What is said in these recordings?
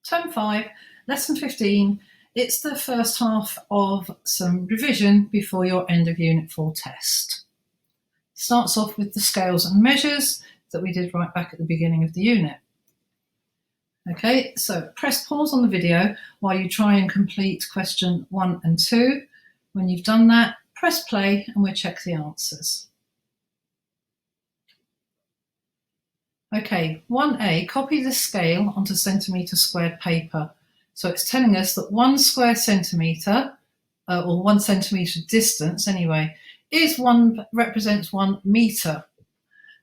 Term 5, Lesson 15. It's the first half of some revision before your end of Unit 4 test. Starts off with the scales and measures that we did right back at the beginning of the unit. Okay, so press pause on the video while you try and complete question 1 and 2. When you've done that, press play and we'll check the answers. Okay, 1A, copy the scale onto centimetre squared paper. So it's telling us that 1 square centimetre, or 1 centimetre distance anyway, represents 1 metre.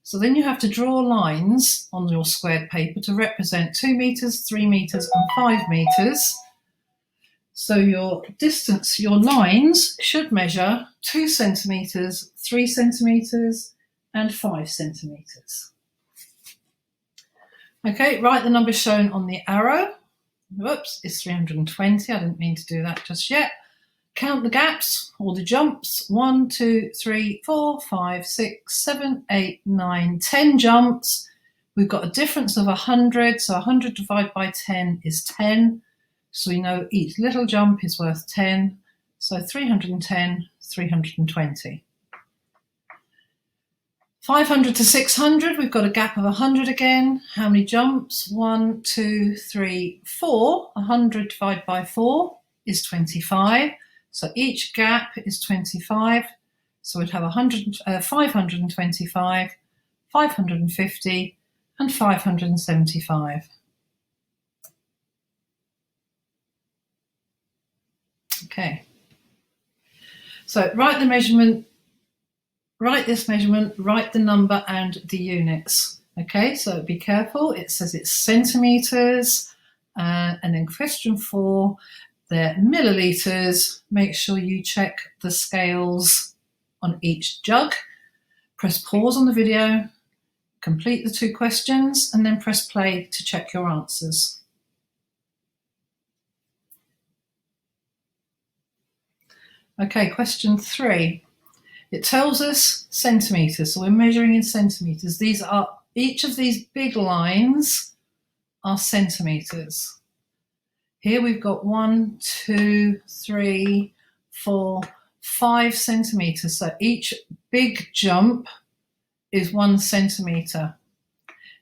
So then you have to draw lines on your squared paper to represent 2 metres, 3 metres and 5 metres. So your distance, your lines should measure 2 centimetres, 3 centimetres and 5 centimetres. Okay, write the numbers shown on the arrow. Whoops, it's 320. I didn't mean to do that just yet. Count the gaps or the jumps. 1, 2, 3, 4, 5, 6, 7, 8, 9, 10 jumps. We've got a difference of 100. So 100 divided by 10 is 10. So we know each little jump is worth 10. So 310, 320. 500 to 600, we've got a gap of 100 again. How many jumps? 1, 2, 3, 4. 100 divided by 4 is 25. So each gap is 25. So we'd have 525, 550, and 575. Okay. So write the measurement. Write this measurement, write the number and the units. Okay, so be careful. It says it's centimetres, and then question 4, they're millilitres. Make sure you check the scales on each jug. Press pause on the video, complete the 2 questions, and then press play to check your answers. Okay, question 3. It tells us centimetres, so we're measuring in centimetres. Each of these big lines are centimetres. Here we've got 1, 2, 3, 4, 5 centimetres. So each big jump is 1 centimetre.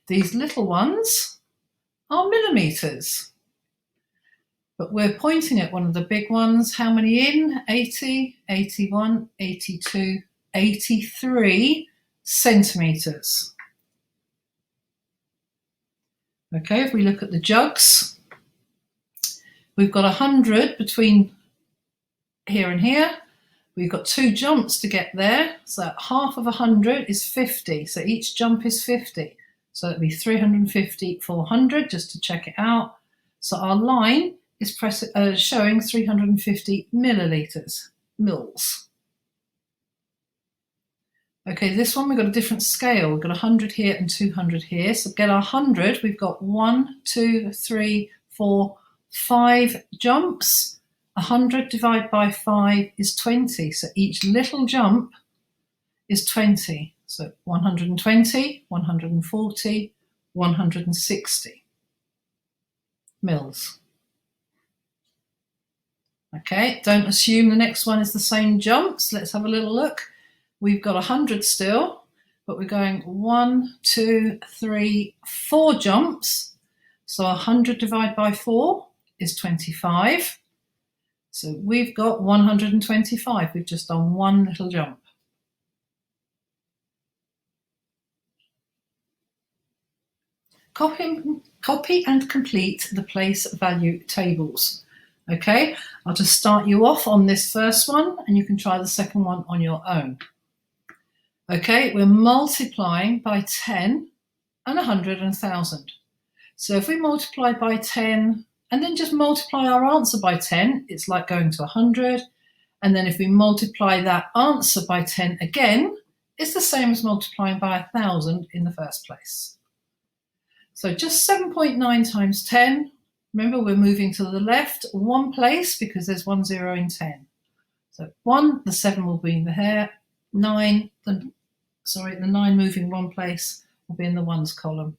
These little ones are millimetres. But we're pointing at one of the big ones. How many in? 80, 81, 82, 83 centimetres. Okay, if we look at the jugs, we've got 100 between here and here. We've got 2 jumps to get there. So half of 100 is 50. So each jump is 50. So it'd be 350, 400, just to check it out. So our line is showing 350 millilitres, mils. Okay, this one we've got a different scale. We've got 100 here and 200 here. So get our 100, we've got 1, 2, 3, 4, 5 jumps. 100 divided by 5 is 20. So each little jump is 20. So 120, 140, 160 mils. Okay, don't assume the next one is the same jumps. Let's have a little look. We've got 100 still, but we're going 1, 2, 3, 4 jumps. So 100 divided by 4 is 25. So we've got 125. We've just done one little jump. Copy and complete the place value tables. Okay, I'll just start you off on this first one and you can try the second one on your own. Okay, we're multiplying by 10 and 100 and 1,000. So if we multiply by 10 and then just multiply our answer by 10, it's like going to 100. And then if we multiply that answer by 10 again, it's the same as multiplying by 1,000 in the first place. So just 7.9 times 10. Remember, we're moving to the left 1 place because there's 1 0 in 10. So 1, the 7 will be in the here. 9, the 9 moving 1 place will be in the ones column.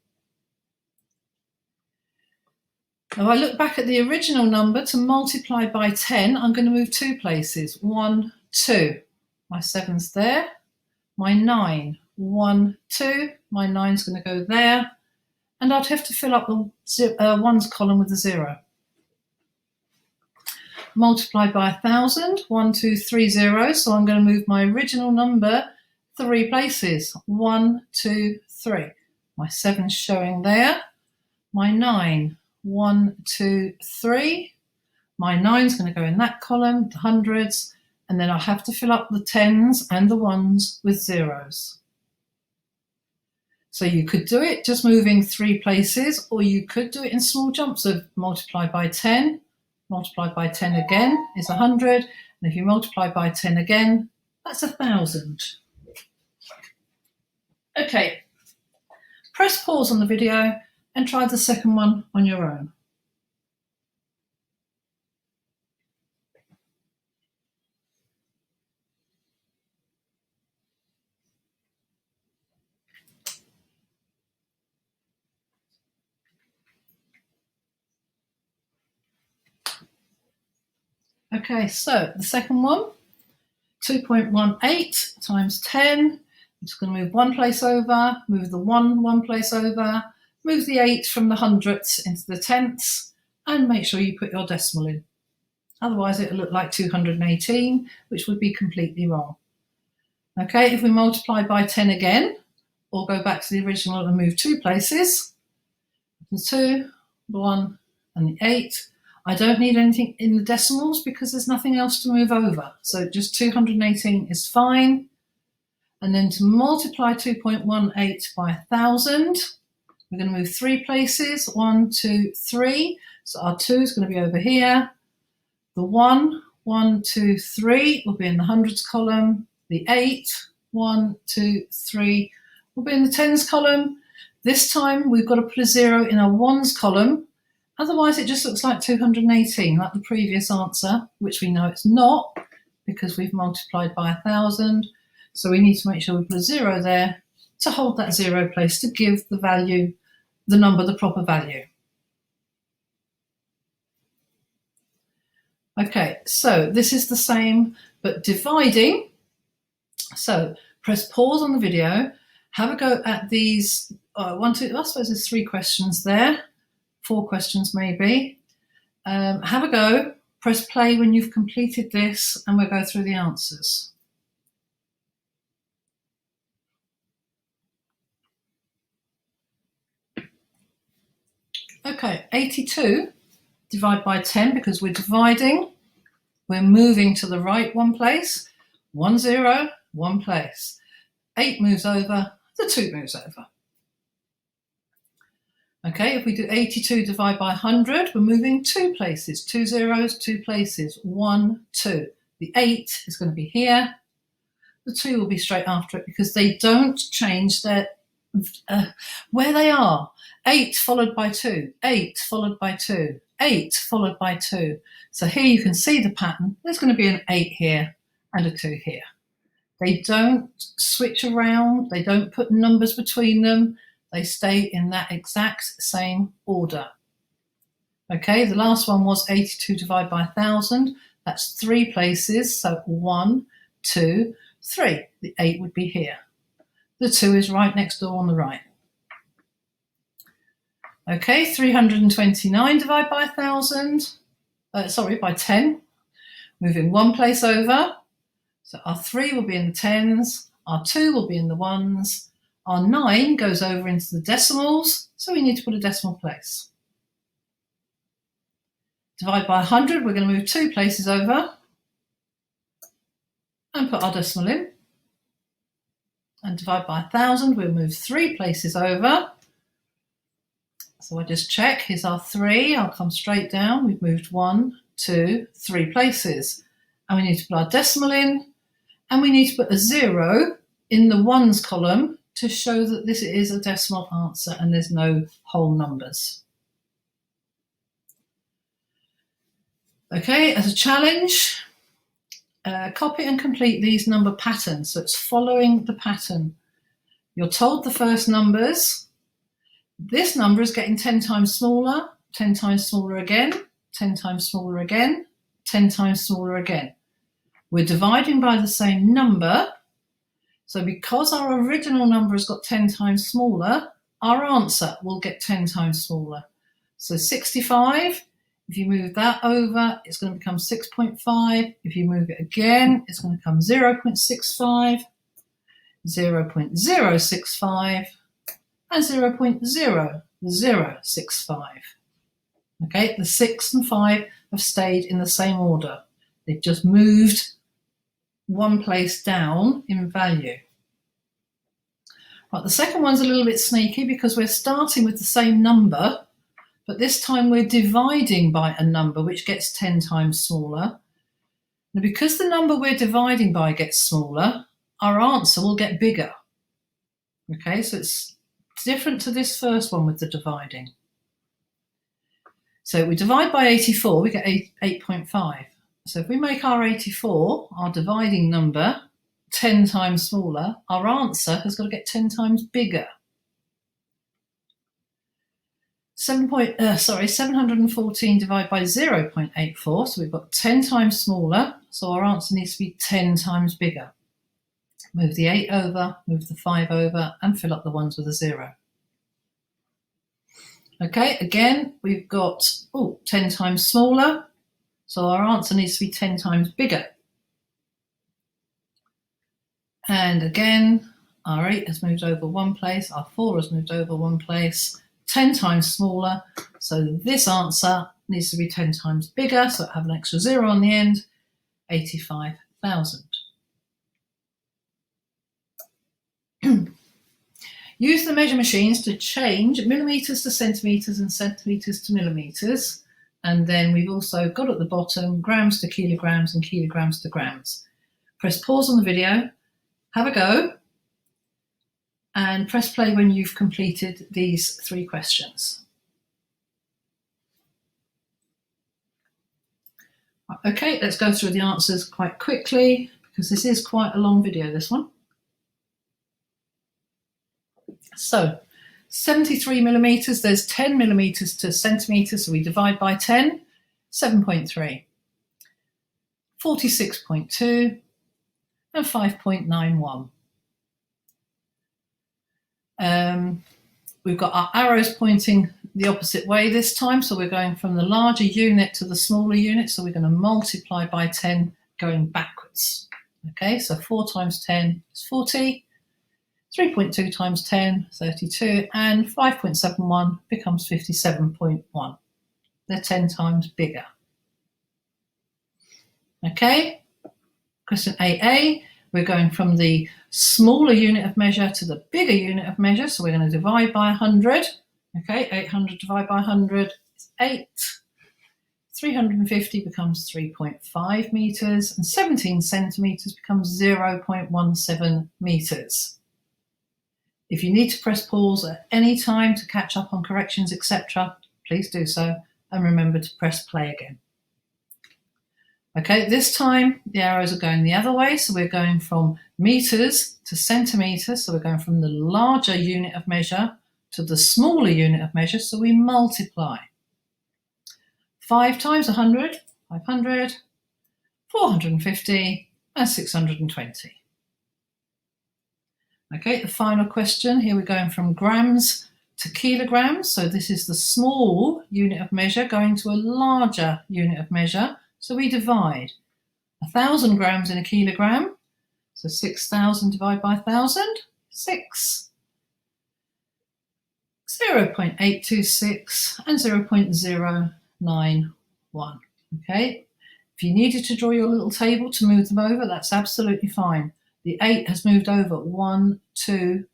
Now I look back at the original number to multiply by 10, I'm going to move 2 places. 1, 2. My 7's there. My 9, 1, 2. My 9's going to go there. And I'd have to fill up the ones column with a 0. Multiply by 1,000, 1, 2, 3 zeros. So I'm going to move my original number 3 places. 1, 2, 3. My 7's showing there. My 9, 1, 2, 3. My 9's going to go in that column, the hundreds, and then I'll have to fill up the 10s and the 1s with zeros. So you could do it just moving 3 places, or you could do it in small jumps of multiply by 10, multiply by 10 again is 100, and if you multiply by 10 again, that's 1,000. Okay, press pause on the video and try the second one on your own. Okay, so the second one, 2.18 times 10. I'm just going to move 1 place over, move the 1 place over, move the 8 from the hundredths into the tenths, and make sure you put your decimal in. Otherwise it'll look like 218, which would be completely wrong. Okay, if we multiply by 10 again, or go back to the original and move 2 places, the 2, the 1, and the 8. I don't need anything in the decimals because there's nothing else to move over. So just 218 is fine. And then to multiply 2.18 by 1,000, we're going to move 3 places. 1, 2, 3. So our 2 is going to be over here. The 1, 1, 2, 3 will be in the hundreds column. The 8, 1, 2, 3 will be in the tens column. This time we've got to put a 0 in our ones column. Otherwise it just looks like 218, like the previous answer, which we know it's not because we've multiplied by 1,000. So we need to make sure we put a 0 there to hold that 0 place to give the value, the number, the proper value. Okay, so this is the same, but dividing. So press pause on the video, have a go at these, I suppose there's 3 questions there. 4 questions maybe. Have a go, press play when you've completed this, and we'll go through the answers. Okay, 82, divide by 10 because we're dividing. We're moving to the right 1 place, 1 0, 1 place. 8 moves over, the 2 moves over. Okay, if we do 82 divide by 100, we're moving 2 places, 2 zeros, 2 places, 1, 2. The 8 is going to be here. The 2 will be straight after it because they don't change their where they are. 8 followed by 2, 8 followed by 2, 8 followed by 2. So here you can see the pattern. There's going to be an 8 here and a 2 here. They don't switch around. They don't put numbers between them. They stay in that exact same order. Okay, the last one was 82 divided by 1,000. That's 3 places, so 1, 2, 3. The 8 would be here. The 2 is right next door on the right. Okay, 329 divided by 1,000. By 10. Moving 1 place over. So our 3 will be in the tens. Our 2 will be in the ones. Our 9 goes over into the decimals, so we need to put a decimal place. Divide by 100, we're going to move 2 places over and put our decimal in. And divide by 1,000, we'll move 3 places over. So I just check, here's our 3, I'll come straight down. We've moved 1, 2, 3 places. And we need to put our decimal in, and we need to put a 0 in the ones column to show that this is a decimal answer and there's no whole numbers. Okay, as a challenge, copy and complete these number patterns. So it's following the pattern. You're told the first numbers. This number is getting 10 times smaller, 10 times smaller again, 10 times smaller again, 10 times smaller again. We're dividing by the same number. So because our original number has got 10 times smaller, our answer will get 10 times smaller. So 65, if you move that over, it's going to become 6.5. If you move it again, it's going to become 0.65, 0.065, and 0.0065. Okay, the 6 and 5 have stayed in the same order. They've just moved one place down in value. Right, the second one's a little bit sneaky because we're starting with the same number, but this time we're dividing by a number which gets 10 times smaller. Now, because the number we're dividing by gets smaller, our answer will get bigger. Okay, so it's different to this first one with the dividing. So we divide by 84, we get 8.5. So if we make our 84, our dividing number, 10 times smaller, our answer has got to get 10 times bigger. 714 divided by 0.84, so we've got 10 times smaller, so our answer needs to be 10 times bigger. Move the 8 over, move the 5 over, and fill up the ones with a 0. Okay, again, we've got 10 times smaller, so our answer needs to be 10 times bigger. And again, our 8 has moved over one place, our 4 has moved over one place, 10 times smaller, so this answer needs to be 10 times bigger, so have an extra 0 on the end, 85,000. Use the measure machines to change millimetres to centimetres and centimetres to millimetres. And then we've also got at the bottom grams to kilograms and kilograms to grams. Press pause on the video, have a go, and press play when you've completed these 3 questions. Okay, let's go through the answers quite quickly because this is quite a long video, this one. So 73 millimetres, there's 10 millimetres to centimetres, so we divide by 10, 7.3, 46.2, and 5.91. We've got our arrows pointing the opposite way this time, so we're going from the larger unit to the smaller unit, so we're going to multiply by 10 going backwards. Okay, so 4 times 10 is 40. 3.2 times 10, 32, and 5.71 becomes 57.1. They're 10 times bigger. Okay, question AA, we're going from the smaller unit of measure to the bigger unit of measure, so we're going to divide by 100. Okay, 800 divided by 100 is 8. 350 becomes 3.5 metres, and 17 centimetres becomes 0.17 metres. If you need to press pause at any time to catch up on corrections, etc., please do so, and remember to press play again. Okay, this time the arrows are going the other way, so we're going from metres to centimetres, so we're going from the larger unit of measure to the smaller unit of measure, so we multiply. 5 times 100, 500, 450, and 620. Okay, the final question, here we're going from grams to kilograms. So this is the small unit of measure going to a larger unit of measure. So we divide 1,000 grams in a kilogram. So 6,000 divided by 1,000, 6. 0.826 and 0.091. Okay, if you needed to draw your little table to move them over, that's absolutely fine. The 8 has moved over 1, 2,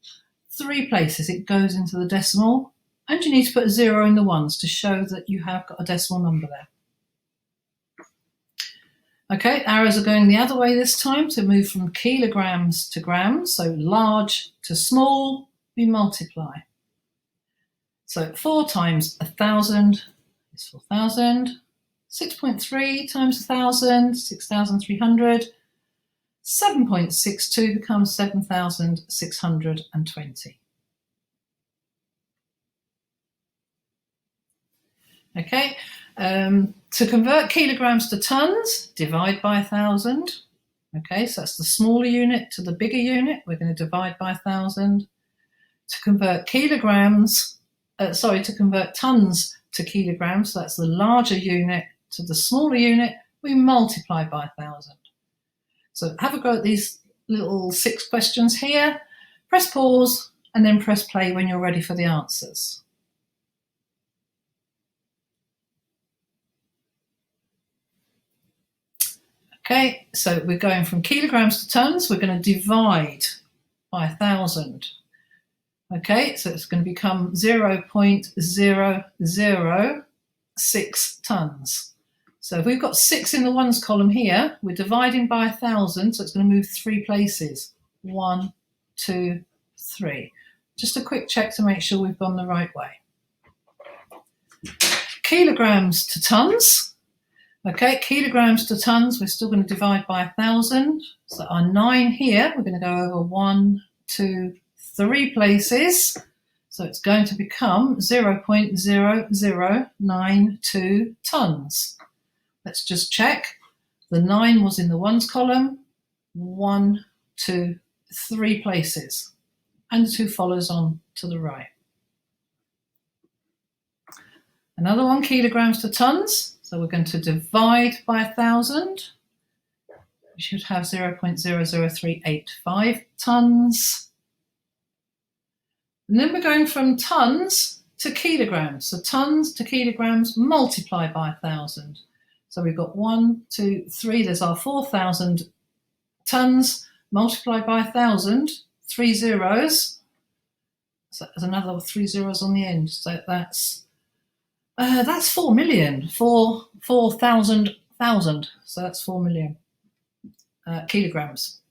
3 places. It goes into the decimal, and you need to put a 0 in the ones to show that you have got a decimal number there. Okay, arrows are going the other way this time to move from kilograms to grams. So large to small, we multiply. So 4 times 1,000 is 4,000. 6.3 times 1,000, 6,300. 7.62 becomes 7,620. Okay, to convert kilograms to tons, divide by 1,000. Okay, so that's the smaller unit to the bigger unit. We're going to divide by 1,000. To convert to convert tons to kilograms, so that's the larger unit to the smaller unit, we multiply by 1,000. So have a go at these little 6 questions here. Press pause and then press play when you're ready for the answers. Okay, so we're going from kilograms to tons. We're going to divide by 1,000. Okay, so it's going to become 0.006 tons. So if we've got 6 in the ones column here, we're dividing by 1,000, so it's going to move 3 places. 1, 2, 3. Just a quick check to make sure we've gone the right way. Kilograms to tons. Okay, kilograms to tons, we're still going to divide by 1,000. So our 9 here, we're going to go over 1, 2, 3 places. So it's going to become 0.0092 tons. Let's just check. The 9 was in the ones column. 1, 2, 3 places. And the 2 follows on to the right. Another one, kilograms to tons. So we're going to divide by 1,000. We should have 0.00385 tons. And then we're going from tons to kilograms. So tons to kilograms multiplied by 1,000. So we've got 1, 2, 3. There's our 4,000 tons multiplied by 1,000. 3 zeros. So there's another 3 zeros on the end. So that's 4 million. 4,000. So that's 4 million kilograms.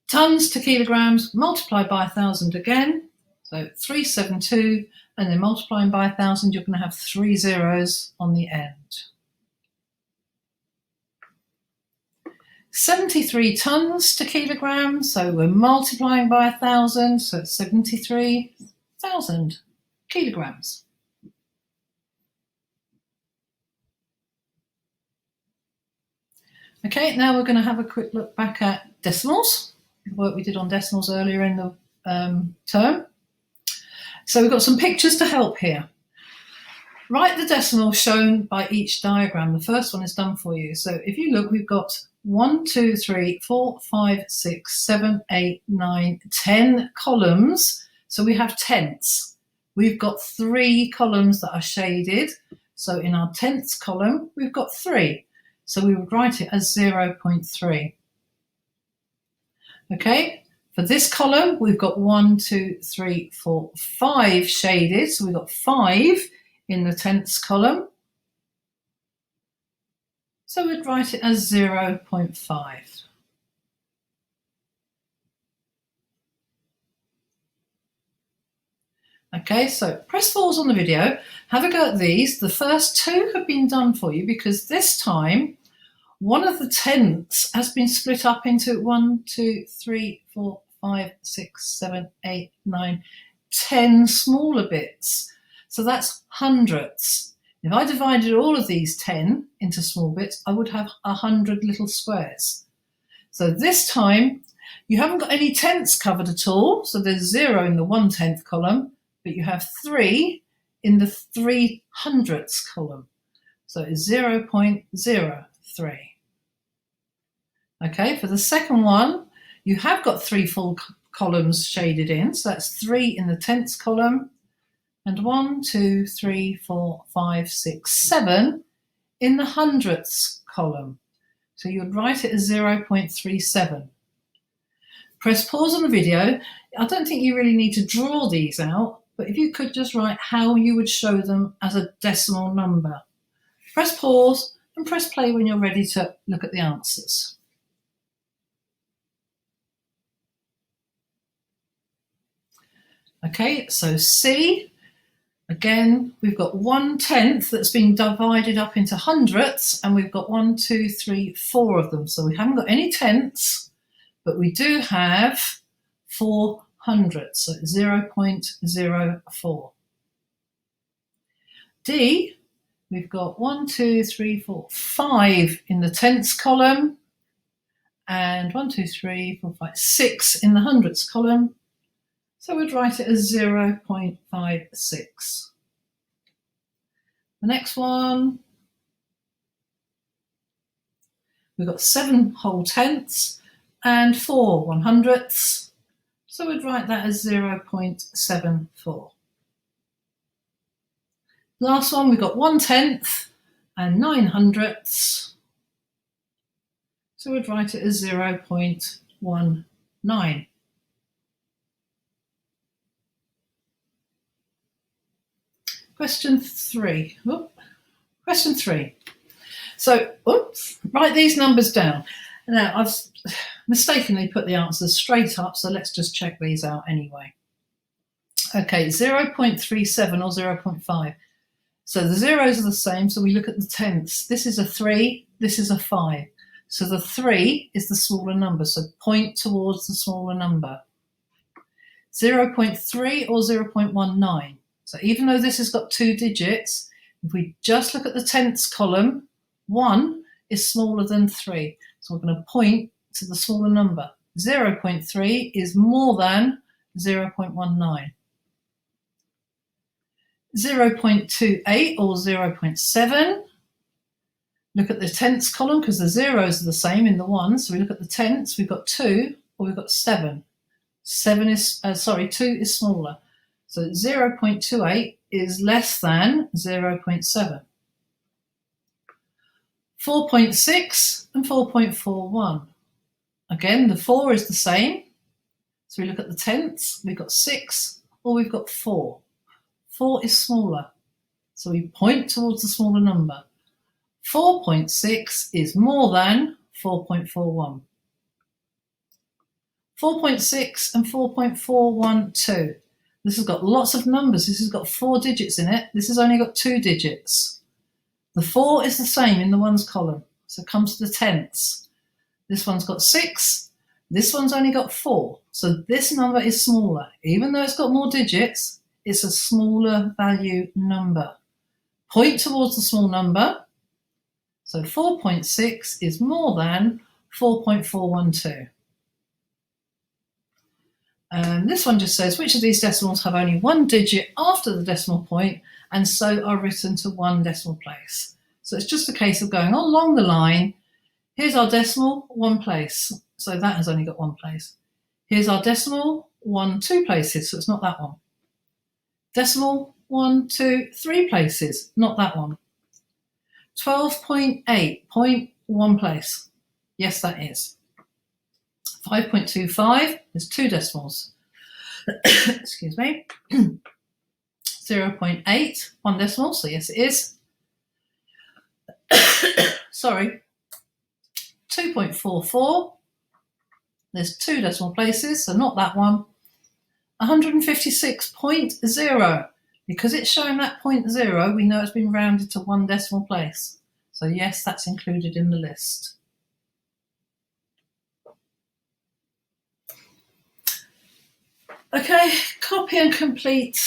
Tons to kilograms multiplied by 1,000 again. So 372, and then multiplying by 1,000, you're going to have 3 zeros on the end. 73 tons to kilograms. So we're multiplying by 1,000. So it's 73,000 kilograms. Okay, now we're going to have a quick look back at decimals, the work we did on decimals earlier in the term. So we've got some pictures to help here. Write the decimal shown by each diagram. The first one is done for you. So if you look, we've got 1, 2, 3, 4, 5, 6, 7, 8, 9, 10 columns. So we have tenths. We've got 3 columns that are shaded. So in our tenths column, we've got 3. So we would write it as 0.3. Okay, for this column, we've got 1, 2, 3, 4, 5 shaded. So we've got 5 in the tenths column. So we'd write it as 0.5. Okay, so press pause on the video, have a go at these. The first 2 have been done for you because this time one of the tenths has been split up into 1, 2, 3, 4, 5, 6, 7, 8, 9, 10 smaller bits. So that's hundredths. If I divided all of these 10 into small bits, I would have 100 little squares. So this time, you haven't got any tenths covered at all. So there's 0 in the 1/10 column, but you have 3 in the 300ths column. So it's 0.03. Okay, for the second one, you have got 3 full columns shaded in. So that's 3 in the tenths column, and 1, 2, 3, 4, 5, 6, 7 in the hundredths column. So you would write it as 0.37. Press pause on the video. I don't think you really need to draw these out, but if you could just write how you would show them as a decimal number. Press pause and press play when you're ready to look at the answers. Okay, so C, again, we've got 1/10 that's been divided up into hundredths, and we've got 1, 2, 3, 4 of them. So we haven't got any tenths, but we do have 4 hundredths, so 0.04. D, we've got 1, 2, 3, 4, 5 in the tenths column, and 1, 2, 3, 4, 5, 6 in the hundredths column. So we'd write it as 0.56. The next one, we've got 7 whole tenths and 4 100ths. So we'd write that as 0.74. Last one, we've got 1 tenth and 9 hundredths. So we'd write it as 0.19. Question 3. Question 3. So, write these numbers down. Now, I've mistakenly put the answers straight up, so let's just check these out anyway. Okay, 0.37 or 0.5. So the zeros are the same, so we look at the tenths. This is a 3, this is a 5. So the 3 is the smaller number, so point towards the smaller number. 0.3 or 0.19. So even though this has got 2 digits, if we just look at the tenths column, 1 is smaller than 3. So we're going to point to the smaller number. 0.3 is more than 0.19. 0.28 or 0.7. Look at the tenths column because the zeros are the same in the ones. So we look at the tenths, we've got 2 or we've got 7. 2 is smaller. So 0.28 is less than 0.7. 4.6 and 4.41. Again, the 4 is the same. So we look at the tenths, we've got 6 or we've got 4. 4 is smaller. So we point towards the smaller number. 4.6 is more than 4.41. 4.6 and 4.412. This has got lots of numbers. This has got 4 digits in it. This has only got 2 digits. The 4 is the same in the ones column. So it comes to the tenths. This one's got 6. This one's only got 4. So this number is smaller. Even though it's got more digits, it's a smaller value number. Point towards the small number. So 4.6 is more than 4.412. And this one just says, which of these decimals have only 1 digit after the decimal point and so are written to 1 decimal place? So it's just a case of going along the line. Here's our decimal, 1 place. So that has only got 1 place. Here's our decimal, 1, 2 places. So it's not that one. Decimal, 1, 2, 3 places. Not that one. 12.8, point 1 place. Yes, that is. 5.25 is 2 decimals. Excuse me. 0.8, 1 decimal, so yes it is. Sorry. 2.44, there's 2 decimal places, so not that one. 156.0, because it's showing that 0.0, we know it's been rounded to 1 decimal place. So yes, that's included in the list. Okay, copy and complete.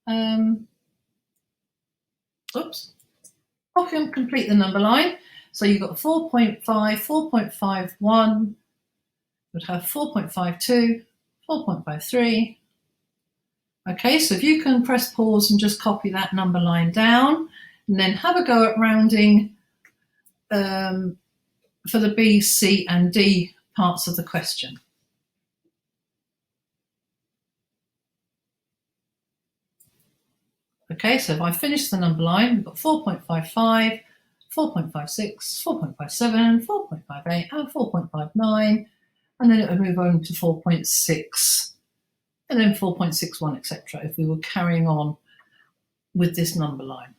Copy and complete the number line. So you've got 4.5, 4.51, would have 4.52, 4.53. Okay, so if you can press pause and just copy that number line down, and then have a go at rounding for the B, C, and D parts of the question. Okay, so if I finish the number line, we've got 4.55, 4.56, 4.57, 4.58, and 4.59, and then it would move on to 4.6, and then 4.61, etc., if we were carrying on with this number line.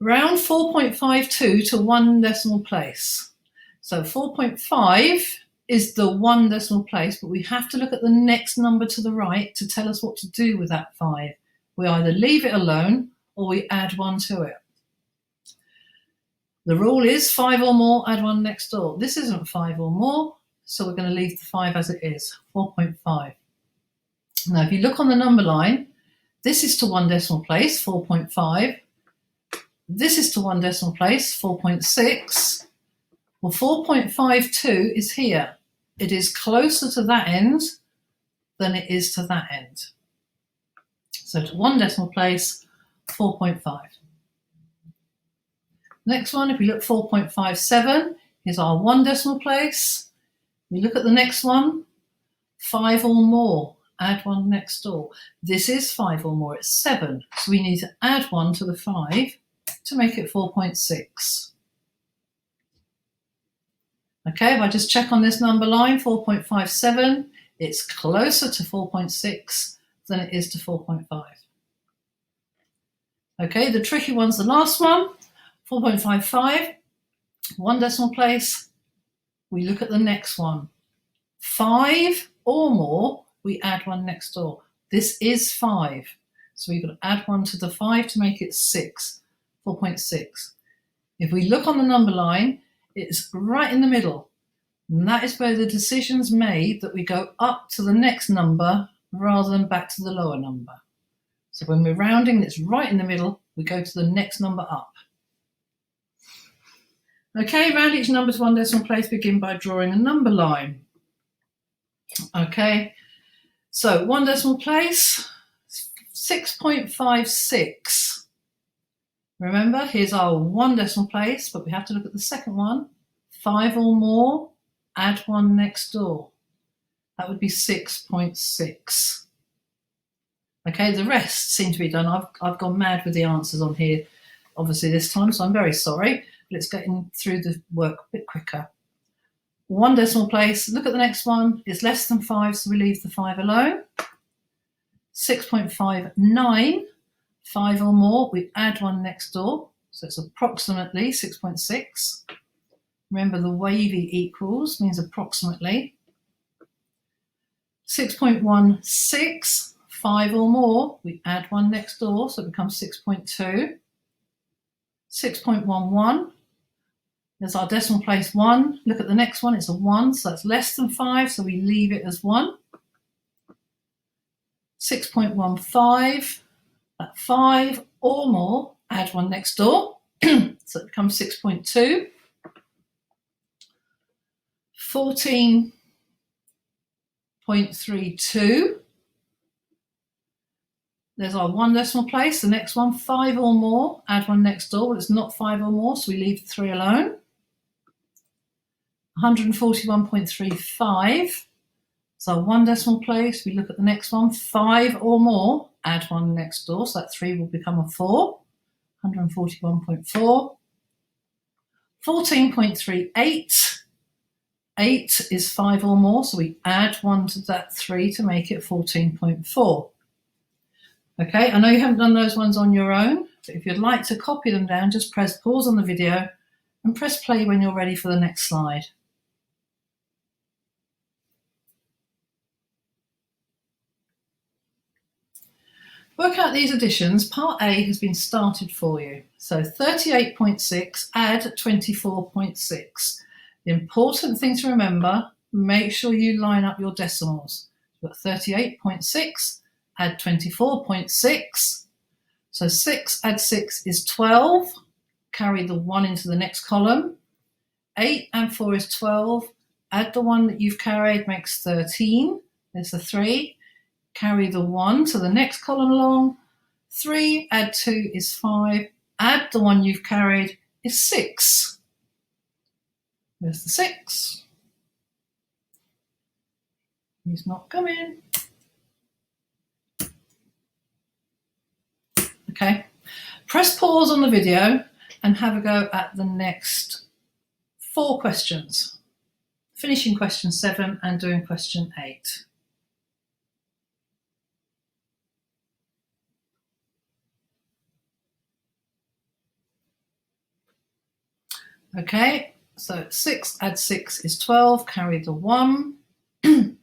Round 4.52 to 1 decimal place. So 4.5 is the 1 decimal place, but we have to look at the next number to the right to tell us what to do with that 5. We either leave it alone or we add 1 to it. The rule is 5 or more, add 1 next door. This isn't 5 or more, so we're going to leave the 5 as it is, 4.5. Now, if you look on the number line, This is to one decimal place, 4.5. This is to one decimal place, 4.6. Well, 4.52 is here. It is closer to that end than it is to that end. So to one decimal place, 4.5. Next one, if we look 4.57, here's our one decimal place. We look at the next one, 5 or more. Add one next door. This is 5 or more, it's 7. So we need to add 1 to the 5 to make it 4.6. Okay, if I just check on this number line, 4.57, it's closer to 4.6 than it is to 4.5. Okay, the tricky one's the last one, 4.55, one decimal place. We look at the next one. 5 or more, we add 1 next door. This is 5. So we've got to add 1 to the 5 to make it 6, 4.6. If we look on the number line, it's right in the middle. And that is where the decision's made that we go up to the next number rather than back to the lower number. So when we're rounding, it's right in the middle, we go to the next number up. Okay, round each number to one decimal place, begin by drawing a number line. Okay, so one decimal place, 6.56. Remember, here's our one decimal place, but we have to look at the second one. 5 or more, add 1 next door. That would be 6.6. Okay, the rest seem to be done. I've gone mad with the answers on here, obviously this time, so I'm very sorry, but it's getting through the work a bit quicker. One decimal place, look at the next one, it's less than 5, so we leave the 5 alone. 6.59, 5 or more, we add 1 next door, so it's approximately 6.6. Remember, the wavy equals means approximately. 6.16, 5 or more, we add 1 next door, so it becomes 6.2. 6.11, there's our decimal place 1. Look at the next one, it's a 1, so that's less than 5, so we leave it as 1. 6.15, that 5 or more, add 1 next door, so it becomes 6.2. 14.32, there's our 1 decimal place. The next one, 5 or more, add 1 next door. Well, it's not 5 or more, so we leave the 3 alone. 141.35, so 1 decimal place. We look at the next one, 5 or more, add 1 next door, so that 3 will become a 4. 141.4. 14.38, 8 is 5 or more, so we add 1 to that 3 to make it 14.4. Okay, I know you haven't done those ones on your own, but if you'd like to copy them down, just press pause on the video and press play when you're ready for the next slide. Work out these additions. Part A has been started for you. So 38.6, add 24.6. The important thing to remember, make sure you line up your decimals. You've got 38.6, add 24.6. So 6 add 6 is 12. Carry the 1 into the next column. 8 and 4 is 12. Add the 1 that you've carried makes 13. There's the 3. Carry the 1 to the next column along. 3 add 2 is 5. Add the 1 you've carried is 6. There's the 6. He's not coming. Okay. Press pause on the video and have a go at the next 4 questions. Finishing question 7 and doing question 8. Okay, so 6 add 6 is 12, carry the 1. 8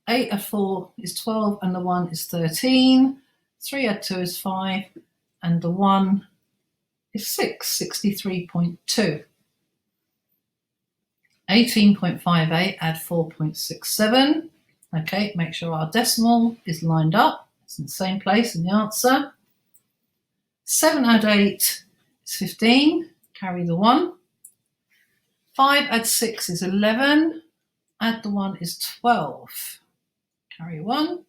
add 4 is 12 and the 1 is 13. 3 add 2 is 5 and the 1 is 6, 63.2. 18.58, add 4.67. Okay, make sure our decimal is lined up. It's in the same place in the answer. 7 add 8 is 15. Carry the 1. 5 add 6 is 11. Add the 1 is 12. Carry 1.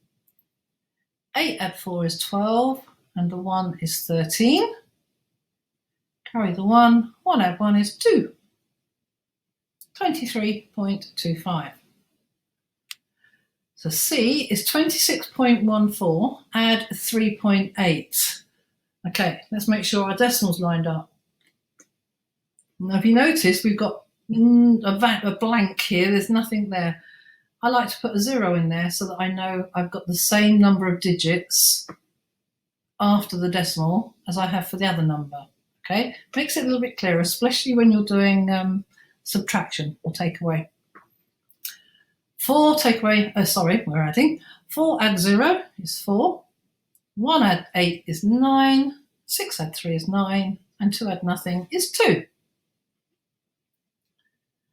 8 add 4 is 12. And the 1 is 13. Carry the 1. 1 add 1 is 2. 23.25. So C is 26.14. Add 3.8. Okay, let's make sure our decimals lined up. Now, if you notice, we've got a blank here. There's nothing there. I like to put a 0 in there so that I know I've got the same number of digits after the decimal as I have for the other number. Okay, makes it a little bit clearer, especially when you're doing subtraction or takeaway. 4 takeaway, we're adding. 4 add 0 is 4. 1 add 8 is 9. 6 add 3 is 9. And 2 add nothing is 2.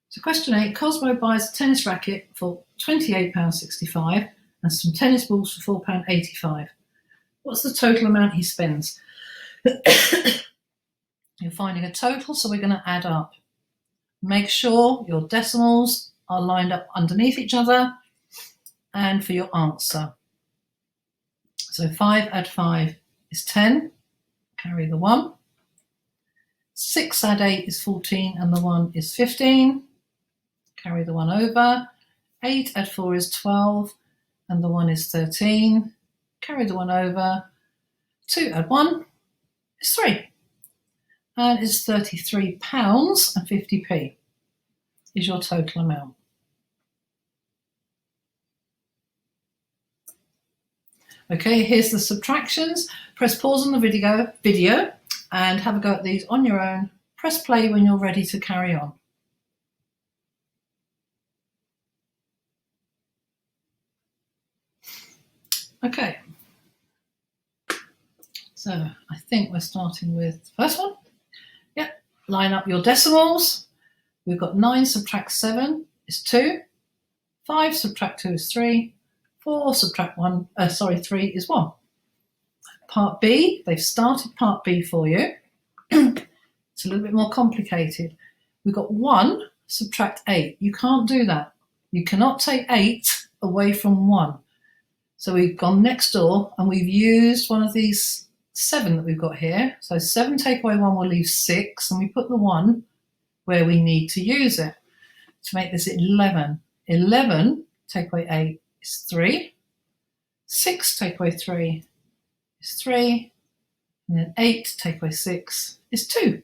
So question 8, Cosmo buys a tennis racket for £28.65 and some tennis balls for £4.85. What's the total amount he spends? You're finding a total, so we're going to add up. Make sure your decimals are lined up underneath each other and for your answer. So 5 add 5 is 10. Carry the 1. 6 add 8 is 14 and the 1 is 15. Carry the 1 over. 8 add 4 is 12 and the 1 is 13. Carry the 1 over. 2 add 1 is 3. And it's £33.50 is your total amount. Okay, here's the subtractions. Press pause on the video and have a go at these on your own. Press play when you're ready to carry on. Okay, so I think we're starting with the first one. Yep, line up your decimals. We've got 9 subtract 7 is 2. 5 subtract 2 is 3. 4 subtract 3 is 1. Part B, they've started part B for you. It's a little bit more complicated. We've got 1 subtract 8. You can't do that. You cannot take 8 away from 1. So we've gone next door and we've used one of these 7 that we've got here. So 7 take away 1 will leave 6, and we put the 1 where we need to use it to make this 11. 11 take away 8 is 3. 6 take away 3 is 3. And then 8 take away 6 is 2.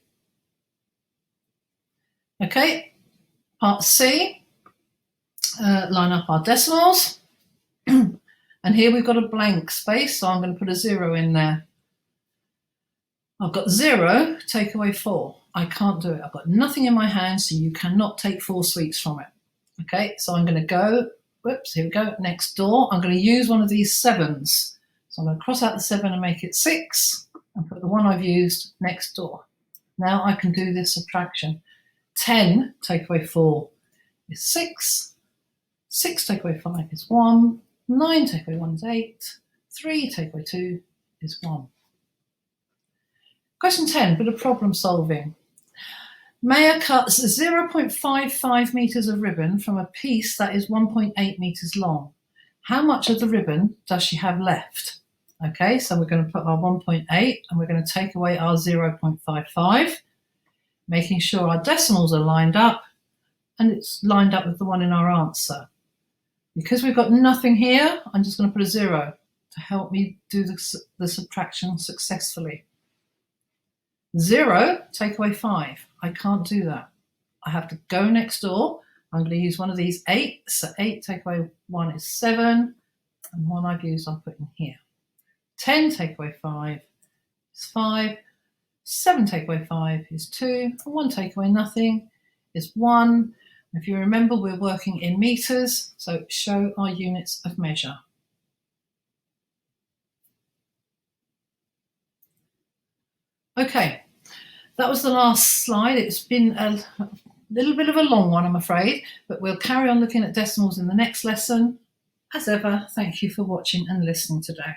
Okay, part C, line up our decimals. And here we've got a blank space, so I'm going to put a 0 in there. I've got 0, take away 4. I can't do it. I've got nothing in my hand, so you cannot take 4 sweets from it. Okay, so I'm going to go, here we go, next door. I'm going to use one of these 7s. So I'm going to cross out the 7 and make it 6, and put the one I've used next door. Now I can do this subtraction. 10 take away 4 is 6. 6 take away 5 is 1. 9 take away 1 is 8. 3 take away 2 is 1. Question 10, bit of problem solving. Maya cuts 0.55 metres of ribbon from a piece that is 1.8 metres long. How much of the ribbon does she have left? Okay, so we're going to put our 1.8 and we're going to take away our 0.55, making sure our decimals are lined up and it's lined up with the one in our answer. Because we've got nothing here, I'm just going to put a 0 to help me do the subtraction successfully. 0 take away 5. I can't do that. I have to go next door. I'm going to use one of these 8. So 8 take away 1 is 7. And one I've used I'm putting here. 10 take away 5 is 5. 7 take away 5 is 2. And 1 take away nothing is 1. If you remember, we're working in metres, so show our units of measure. Okay, that was the last slide. It's been a little bit of a long one, I'm afraid, but we'll carry on looking at decimals in the next lesson. As ever, thank you for watching and listening today.